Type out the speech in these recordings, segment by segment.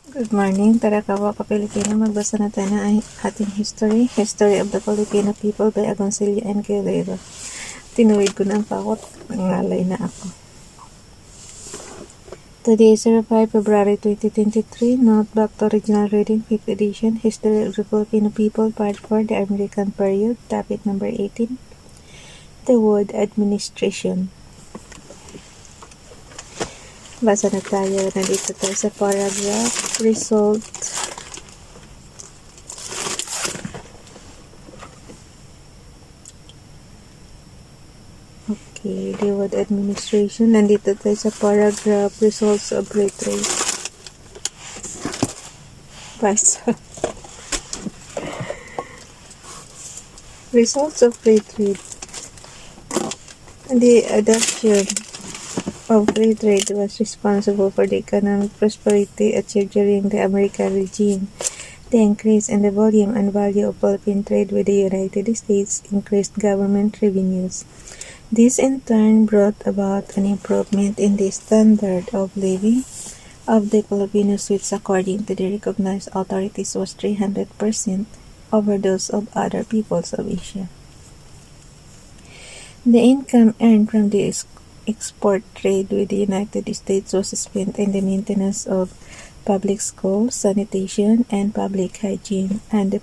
Good morning, tara kawa ka Filipino. Magbasa na tayo ng ating history. History of the Filipino people by Agoncillo and Guerrero. Tinuwid ko ng pakot. Nangalay na ako. Today is 5 February 2023. Note back to original reading, 5th edition. History of the Filipino people, part 4, the American period. Topic number 18. The word administration. Basa na tayo. Nandito tayo sa paragraph. Result. Okay, the word administration. Nandito tayo sa paragraph. Results of free trade. Basa. Results of free trade. The adoption of free trade was responsible for the economic prosperity achieved during the American regime. The increase in the volume and value of Philippine trade with the United States increased government revenues. This in turn brought about an improvement in the standard of living of the Filipinos, which according to the recognized authorities was 300% over those of other peoples of Asia. The income earned from the export trade with the United States was spent in the maintenance of public schools, sanitation, and public hygiene, and the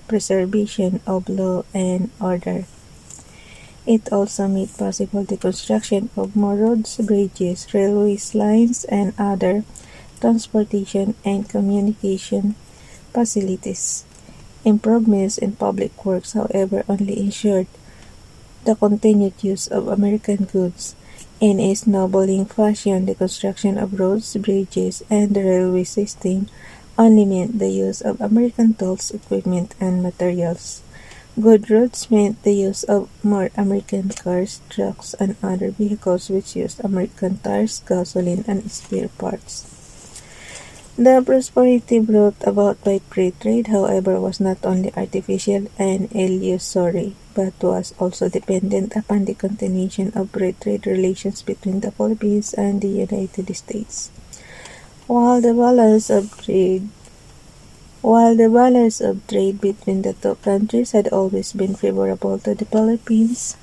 preservation of law and order. It also made possible the construction of more roads, bridges, railway lines, and other transportation and communication facilities. Improvements in public works, however, only ensured the continued use of American goods. In a snowballing fashion, the construction of roads, bridges, and the railway system only meant the use of American tools, equipment, and materials. Good roads meant the use of more American cars, trucks, and other vehicles which used American tires, gasoline, and spare parts. The prosperity brought about by free trade, however, was not only artificial and illusory, but was also dependent upon the continuation of free trade relations between the Philippines and the United States. While the balance of trade between the two countries had always been favorable to the Philippines,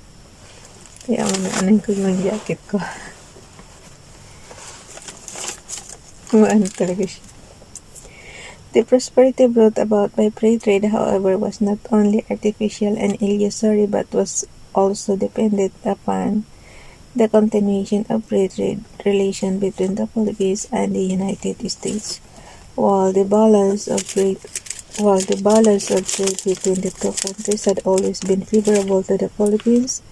kaya ano ko yung jacket ko. Ano talaga siya. The prosperity brought about by free trade, however, was not only artificial and illusory, but was also dependent upon the continuation of free trade relation between the Philippines and the United States. While the balance of trade between the two countries had always been favorable to the Philippines,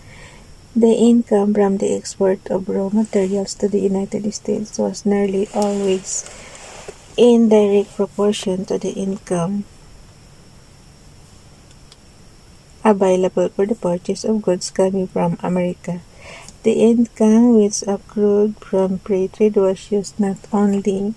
the income from the export of raw materials to the United States was nearly always in direct proportion to the income available for the purchase of goods coming from America. The income which accrued from free trade was used not only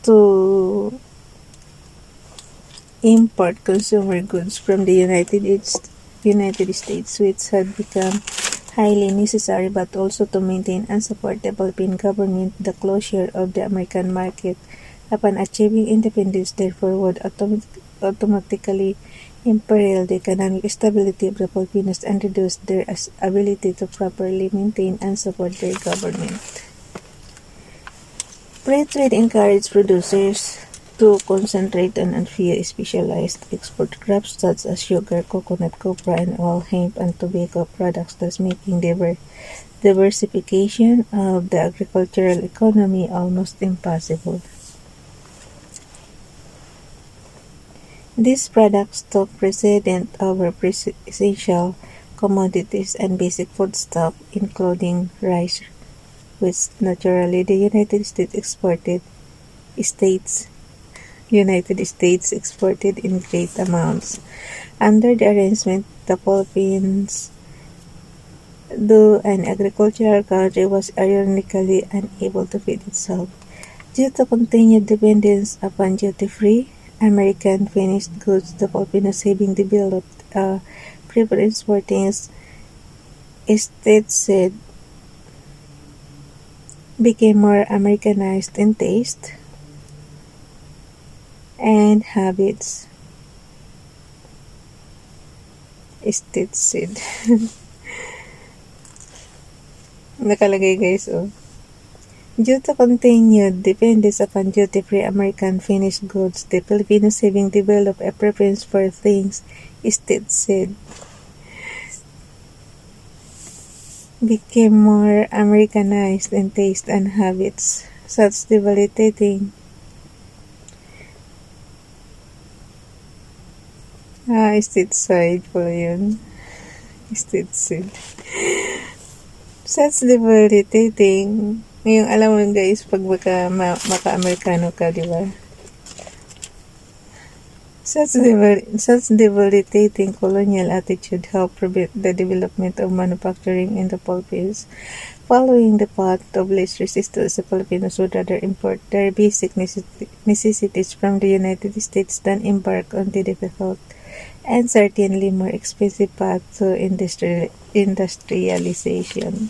to import consumer goods from the United States, which had become highly necessary, but also to maintain and support the Philippine government. The closure of the American market upon achieving independence therefore would automatically imperil the economic stability of the Filipinos and reduce their ability to properly maintain and support their government. Free trade encouraged producers to concentrate on a few specialized export crops such as sugar, coconut, copra, and oil, hemp, and tobacco products, thus making diversification of the agricultural economy almost impossible. These products took precedence over essential commodities and basic foodstuff, including rice, which naturally the United States exported in great amounts. Under the arrangement, the Philippines, though an agricultural country, was ironically unable to feed itself. Due to continued dependence upon duty-free American finished goods, the Filipinos having developed a preference for things stateside became more Americanized in taste and habits. Stateside. Nakalagay guys, oh. Due to continued dependence upon duty-free American finished goods, the Filipinos having developed a preference for things stateside became more Americanized in taste and habits, such debilitating stateside pala yun. Stateside. Such debilitating. Ngayong alam mo guys, pag maka-Amerikano ka, di ba? Such debilitating colonial attitude helped prevent the development of manufacturing in the Philippines. Following the path of least resistance, the Filipinos would rather import their basic necessities from the United States than embark on the difficult and certainly more expensive path to industrialization.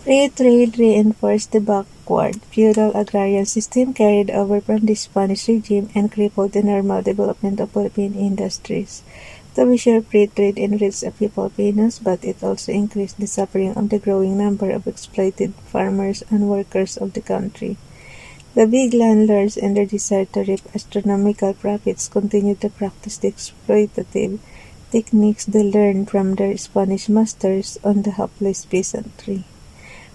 Free trade reinforced the backward feudal agrarian system carried over from the Spanish regime and crippled the normal development of Philippine industries. To be sure, free trade enriched a few Filipinos, but it also increased the suffering of the growing number of exploited farmers and workers of the country. The big landlords and their desire to reap astronomical profits continued to practice the exploitative techniques they learned from their Spanish masters on the helpless peasantry.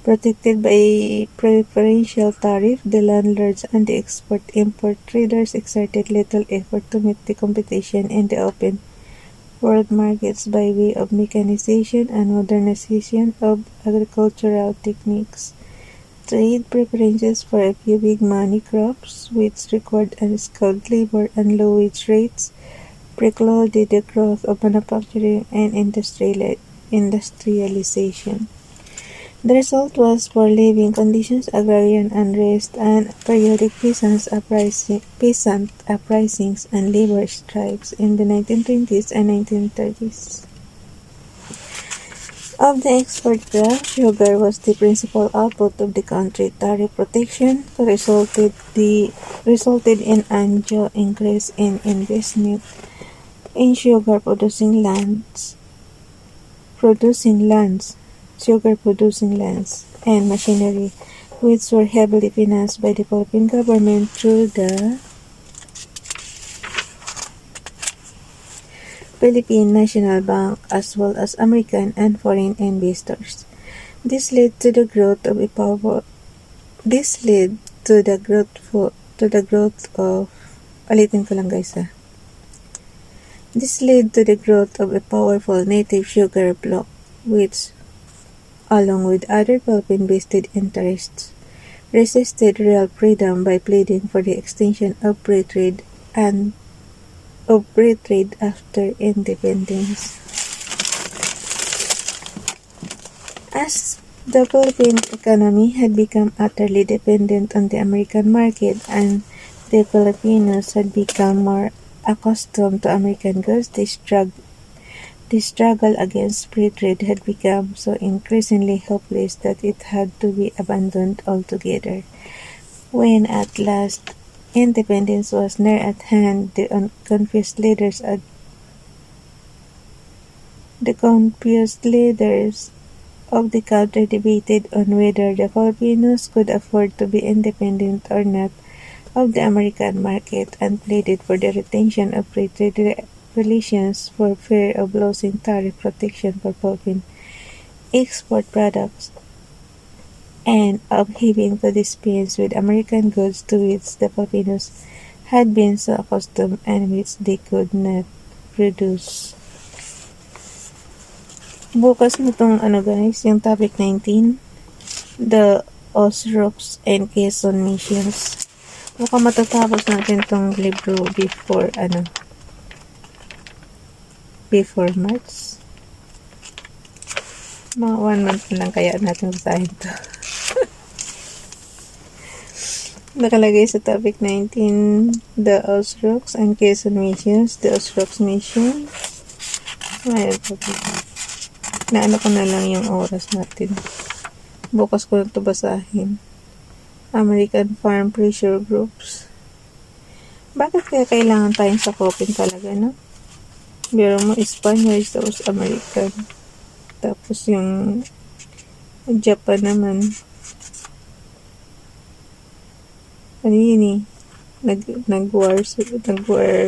Protected by a preferential tariff, the landlords and the export-import traders exerted little effort to meet the competition in the open world markets by way of mechanization and modernization of agricultural techniques. Trade preferences for a few big money crops, which required unskilled labor and low wage rates, precluded the growth of manufacturing and industrialization. The result was poor living conditions, agrarian unrest, and periodic peasant uprisings and labor strikes in the 1920s and 1930s. Of the export crop, sugar was the principal output of the country. Tariff protection resulted in undue increase in investment in sugar-producing lands, and machinery, which were heavily financed by the Philippine government through the Philippine National Bank as well as American and foreign investors. This led to the growth of a powerful native sugar bloc, which, along with other Philippine vested interests, resisted real freedom by pleading for the extension of free trade after independence. As the Philippine economy had become utterly dependent on the American market and the Filipinos had become more accustomed to American goods, the struggle against free trade had become so increasingly hopeless that it had to be abandoned altogether. When at last independence was near at hand, the confused leaders of the country debated on whether the Filipinos could afford to be independent or not of the American market and pleaded for the retention of free trade relations for fear of losing tariff protection for Philippine export products and of having to dispense with American goods to which the Filipinos had been so accustomed and which they could not produce. Bukas na tong guys, yung topic 19, the Osrocks and Quezon missions. Baka matatapos natin tong libro before March. Mga 1 month lang kaya natin basahin to. Nakalagay sa topic 19, the Osrocks and Quezon missions. The Osrocks mission. Ayan po. Naano ko na lang yung oras natin. Bukas ko na ito basahin. American Farm Pressure Groups. Bakit kaya kailangan tayong sakopin talaga, no? Biro mo, Spaniards tapos American. Tapos yung Japan naman. Ano yun eh? Nag-war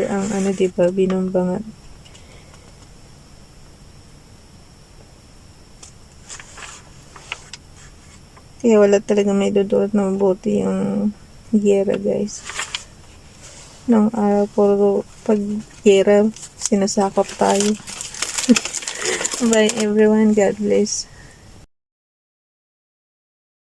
ang ano, diba? Binumbangan. Kaya wala talaga may dudulot na mabuti yung giyera, guys. Nung araw, puro pag giyera, sinasakop tayo. Bye everyone. God bless.